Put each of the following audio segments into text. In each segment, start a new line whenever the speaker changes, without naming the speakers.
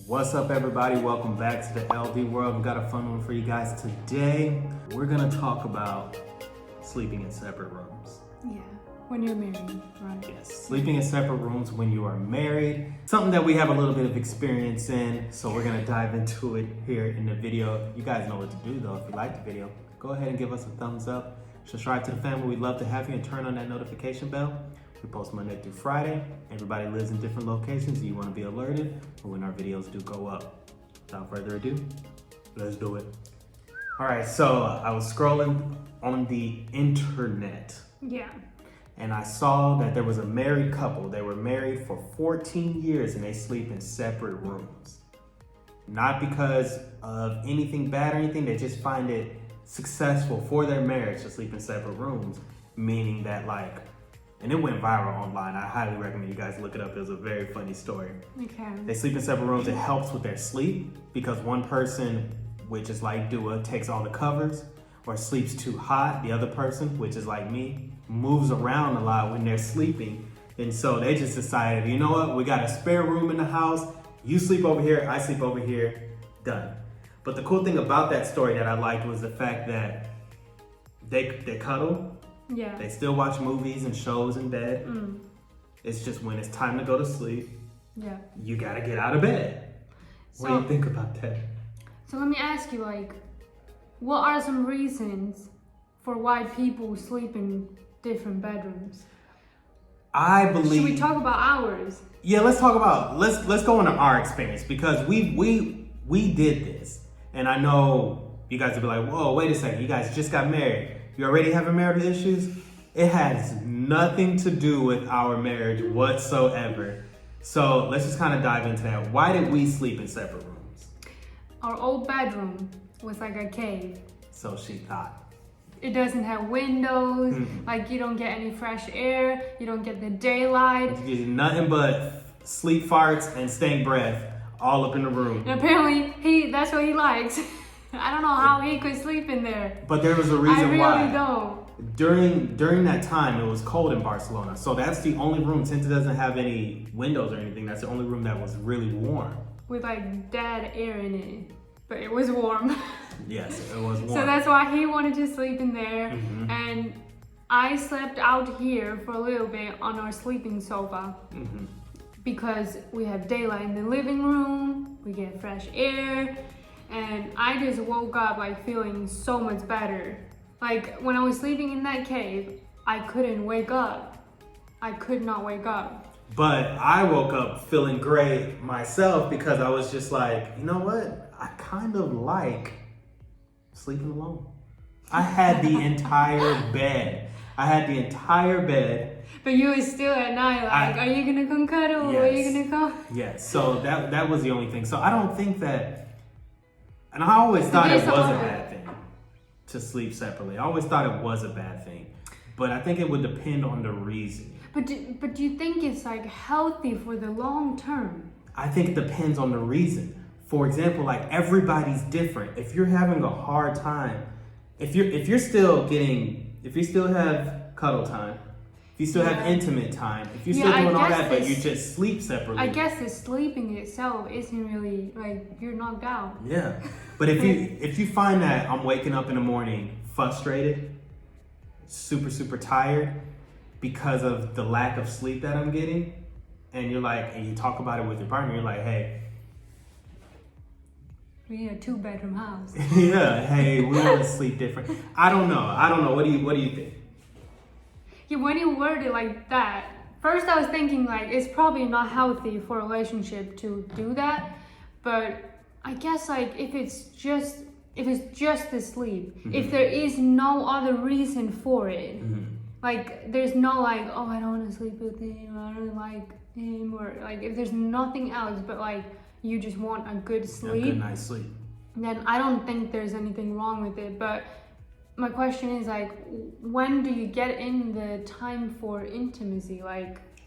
What's up, everybody? Welcome back to the LD World. We got a fun one for you guys today. We're gonna talk about sleeping in separate rooms.
Yeah, when you're married, right?
Yes, sleeping in separate rooms when you are married. Something that we have a little bit of experience in, so we're gonna dive into it here in the video. You guys know what to do though. If you like the video, go ahead and give us a thumbs up. Subscribe to the family. We'd love to have you, and turn on that notification bell. We post Monday through Friday. Everybody lives in different locations, so you want to be alerted for when our videos do go up. Without further ado, let's do it. All right, so I was scrolling on the internet.
Yeah.
And I saw that there was a married couple. They were married for 14 years and they sleep in separate rooms. Not because of anything bad or anything, they just find it successful for their marriage to sleep in separate rooms. Meaning that and it went viral online. I highly recommend you guys look it up. It was a very funny story.
Okay.
They sleep in separate rooms. It helps with their sleep because one person, which is like Dua, takes all the covers or sleeps too hot. The other person, which is like me, moves around a lot when they're sleeping. And so they just decided, you know what? We got a spare room in the house. You sleep over here, I sleep over here, done. But the cool thing about that story that I liked was the fact that they cuddle.
Yeah.
They still watch movies and shows in bed. It's just when it's time to go to sleep,
Yeah.
you gotta get out of bed. What do you think about that?
So let me ask you, what are some reasons for why people sleep in different bedrooms?
I believe.
Should we talk about ours?
Yeah, let's talk about let's go into our experience because we did this, and I know you guys will be like, whoa, wait a second, you guys just got married. You already having marital issues? It has nothing to do with our marriage whatsoever. So let's just kind of dive into that. Why did we sleep in separate rooms?
Our old bedroom was like a cave.
So she thought.
It doesn't have windows. You don't get any fresh air. You don't get the daylight.
You get nothing but sleep farts and stank breath all up in the room.
And apparently that's what he likes. I don't know how he could sleep in there.
But there was a reason why.
I really don't.
During that time, it was cold in Barcelona. So that's the only room, since it doesn't have any windows or anything, that's the only room that was really warm.
With dead air in it. But it was warm.
Yes, it was warm.
So that's why he wanted to sleep in there. And I slept out here for a little bit on our sleeping sofa. Because we have daylight in the living room, we get fresh air. And I just woke up feeling so much better. When I was sleeping in that cave, I couldn't wake up. I could not wake up.
But I woke up feeling great myself because I was just you know what? I kind of like sleeping alone. I had the entire bed.
But you were still at night are you gonna come cuddle?
Yes.
Are you gonna come?
Yes, so that was the only thing. So I don't think that. And I always thought it was a bad thing to sleep separately. I always thought it was a bad thing. But I think it would depend on the reason.
But do you think it's healthy for the long term?
I think it depends on the reason. For example, everybody's different. If you're having a hard time, if you still have cuddle time, if you still have intimate time, if you're still doing all that, but you just sleep separately.
I guess the sleeping itself isn't really you're knocked out.
Yeah, but if you find that I'm waking up in the morning frustrated, super tired because of the lack of sleep that I'm getting, and you're and you talk about it with your partner, you're like, hey,
we need a 2-bedroom house.
Yeah, hey, we want to sleep different. I don't know. What do you think?
Yeah, when you word it like that, first I was thinking it's probably not healthy for a relationship to do that. But I guess if it's just the sleep, if there is no other reason for it, there's no oh, I don't want to sleep with him, I don't like him, or if there's nothing else but you just want a good sleep,
a good night's sleep,
then I don't think there's anything wrong with it. But my question is when do you get in the time for intimacy?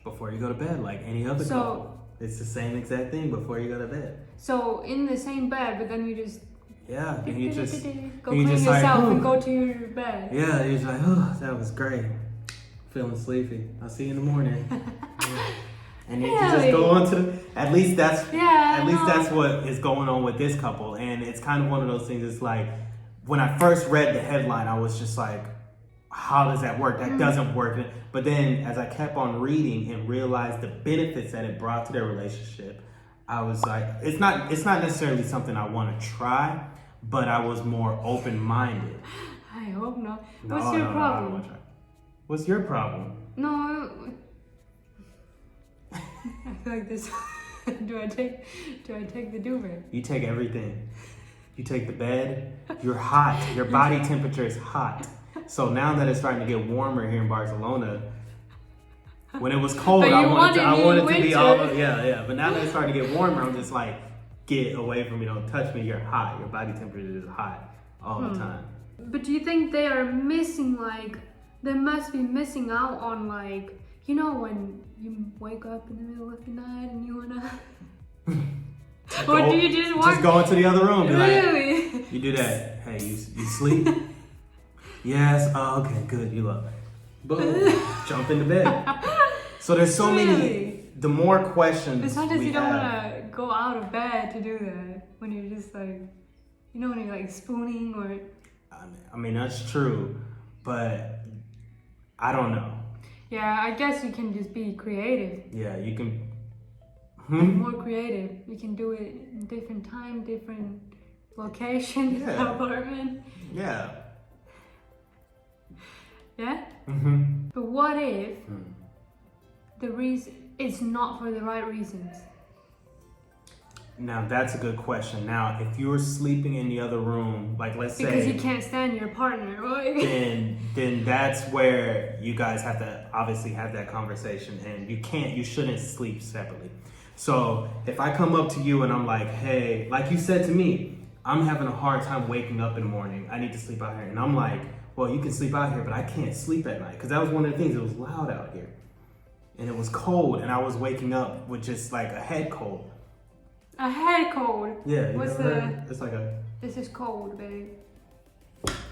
Before you go to bed, like any other couple. It's the same exact thing before you go to bed.
So in the same bed, but then you just
and you just
go clean yourself and go to your bed.
Yeah, you're just oh, that was great. Feeling sleepy. I'll see you in the morning. And then you just
Really?
go on to at least that's
Yeah,
that's what is going on with this couple. And it's kind of one of those things. It's like when I first read the headline, I was just like, how does that work? That doesn't work. But then as I kept on reading and realized the benefits that it brought to their relationship, I was like, it's not necessarily something I want to try, but I was more open-minded.
I hope not.
No,
What's your
no, I don't
problem?
wanna try. What's your problem?
No, I feel like this. do I take the duvet?
You take everything. You take the bed. You're hot. Your body temperature is hot. So now that it's starting to get warmer here in Barcelona, when it was cold,
But
I
you
wanted to
wanted
be
winter.
all yeah. But now that it's starting to get warmer, I'm just like, get away from me. Don't touch me. You're hot. Your body temperature is hot all the time.
But do you think they are missing, like, they must be missing out on, like, you know, when you wake up in the middle of the night and you wanna, or do you just want?
Just go into the other room. Be like,
Really?
you do that. Hey, you sleep? Yes. Oh, okay, good. You love. Boom. Jump into bed. So there's so many.
Really?
The more questions
But sometimes
we
you don't
have,
wanna go out of bed to do that when you're just like, you know, when you're like spooning or.
I mean that's true, but I don't know.
Yeah, I guess you can just be creative.
Yeah, you can.
More creative. You can do it in different time, different location,
Yeah.
apartment.
Yeah.
Yeah?
Mm-hmm.
But what if the reason it's not for the right reasons?
Now that's a good question. Now, if you were sleeping in the other room, like let's
Because
say,
you can't stand your partner, right?
then that's where you guys have to obviously have that conversation, and you shouldn't sleep separately. So if I come up to you and I'm like, hey, like you said to me, I'm having a hard time waking up in the morning. I need to sleep out here, and I'm like, well, you can sleep out here, but I can't sleep at night because that was one of the things. It was loud out here, and it was cold, and I was waking up with just like a head cold.
A head cold.
Yeah,
What's
it's like a.
This is cold, babe.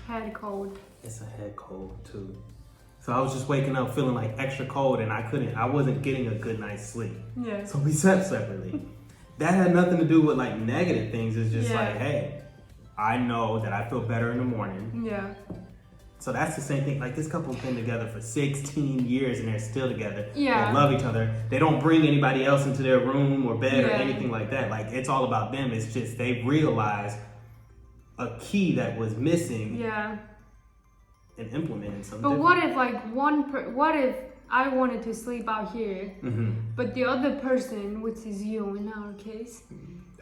Head cold.
It's a head cold too. So I was just waking up feeling like extra cold, and I wasn't getting a good night's sleep.
Yeah.
So we slept separately. That had nothing to do with like negative things. It's just
Yeah.
like, hey, I know that I feel better in the morning.
Yeah.
So that's the same thing. Like this couple's been together for 16 years and they're still together.
Yeah.
They love each other. They don't bring anybody else into their room or bed or
Yeah.
anything like that. Like it's all about them. It's just they realized a key that was missing
Yeah.
and implemented something.
But what if like what if I wanted to sleep out here, but the other person, which is you in our case,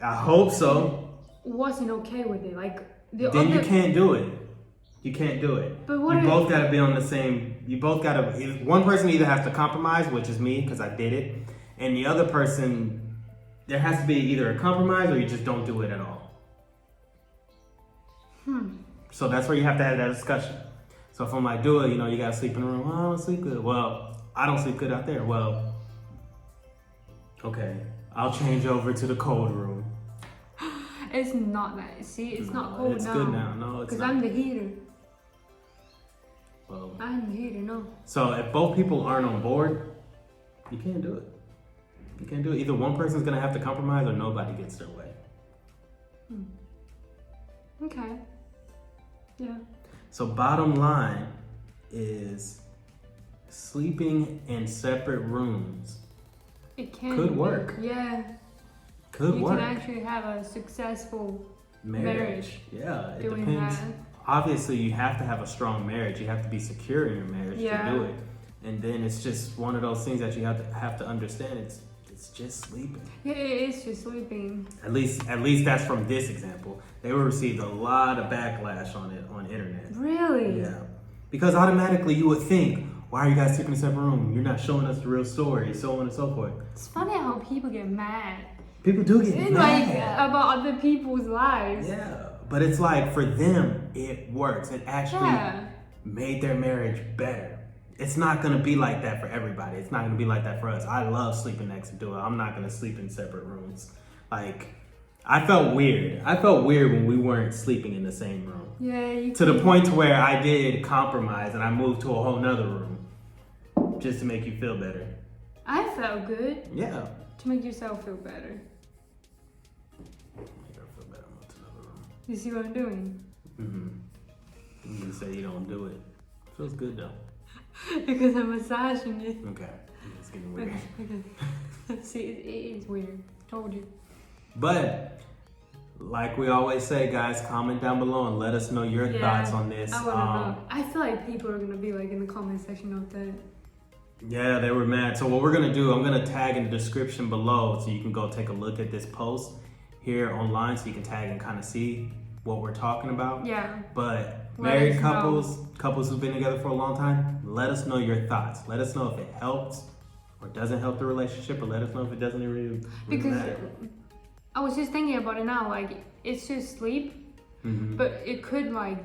I hope so.
wasn't okay with it? Like the
Then
other.
you can't do it. You can't do it.
But what
you
if-
both got to be on the same. You both got to. One person either has to compromise, which is me because I did it, and the other person, there has to be either a compromise or you just don't do it at all. So that's where you have to have that discussion. So if I'm like, do it, you got to sleep in the room. Well, I don't sleep good. Well, I don't sleep good out there. Well, okay, I'll change over to the cold room.
It's not that. See, it's not cold
It's
now.
good now. No, it's
Because
not.
I'm the heater.
Well,
I'm the heater. No.
so if both people aren't on board, you can't do it. You can't do it. Either one person's gonna have to compromise or nobody gets their way.
Okay. Yeah.
So bottom line is sleeping in separate rooms
It can.
Could
be-
work.
Yeah.
could
You
work.
can actually have a successful marriage
Yeah, it
doing
depends.
that.
Obviously, you have to have a strong marriage. You have to be secure in your marriage
Yeah.
to do it. And then it's just one of those things that you have to understand. It's just sleeping.
Yeah, it is just sleeping.
At least that's from this example. They received a lot of backlash on it on internet.
Really?
Yeah, because automatically you would think, why are you guys sleeping in a separate room? You're not showing us the real story, so on and so forth.
It's funny how people get mad.
People do get
It's
mad.
like about other people's lives.
Yeah, but it's like for them, it works. It actually
Yeah.
made their marriage better. It's not gonna be like that for everybody. It's not gonna be like that for us. I love sleeping next to Dua. I'm not gonna sleep in separate rooms. Like, I felt weird. I felt weird when we weren't sleeping in the same room.
Yeah. You
To the point to where I did compromise and I moved to a whole nother room just to make you feel better.
I felt good
Yeah.
to make yourself feel better.
Make her feel better. What's another room?
You see what I'm doing?
You say you don't do it. Feels good though.
Because I'm massaging it.
Okay. It's getting weird.
Okay. See, it is weird. Told you.
But like we always say, guys, comment down below and let us know your thoughts on this.
I wanna know. I feel like people are gonna be like in the comment section of that.
Yeah, they were mad. So what we're gonna do, I'm gonna tag in the description below so you can go take a look at this post here online so you can tag and kind of see what we're talking about.
Yeah.
But
Let
married
us
couples who've been together for a long time, let us know your thoughts. Let us know if it helps or doesn't help the relationship, or let us know if it doesn't really
Because
matter.
I was just thinking about it now, like it's just sleep, but it could like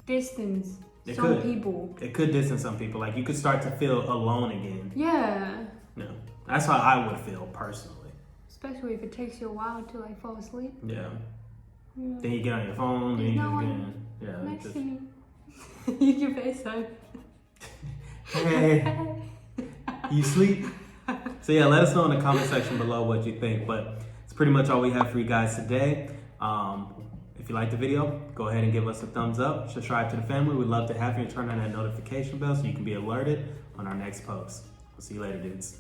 distance
It
some
could.
people.
It could distance some people. Like you could start to feel alone again.
Yeah.
No, that's how I would feel personally.
Especially if it takes you a while to like fall asleep.
Yeah.
Yeah.
Then you get on your phone. Then
There's
you
no
just
one
get in. Yeah.
next
just-
to me. You can FaceTime.
Hey, you sleep? So yeah, let us know in the comment section below what you think. But it's pretty much all we have for you guys today. If you liked the video, go ahead and give us a thumbs up. Subscribe to the family. We'd love to have you, and turn on that notification bell so you can be alerted on our next post. We'll see you later, dudes.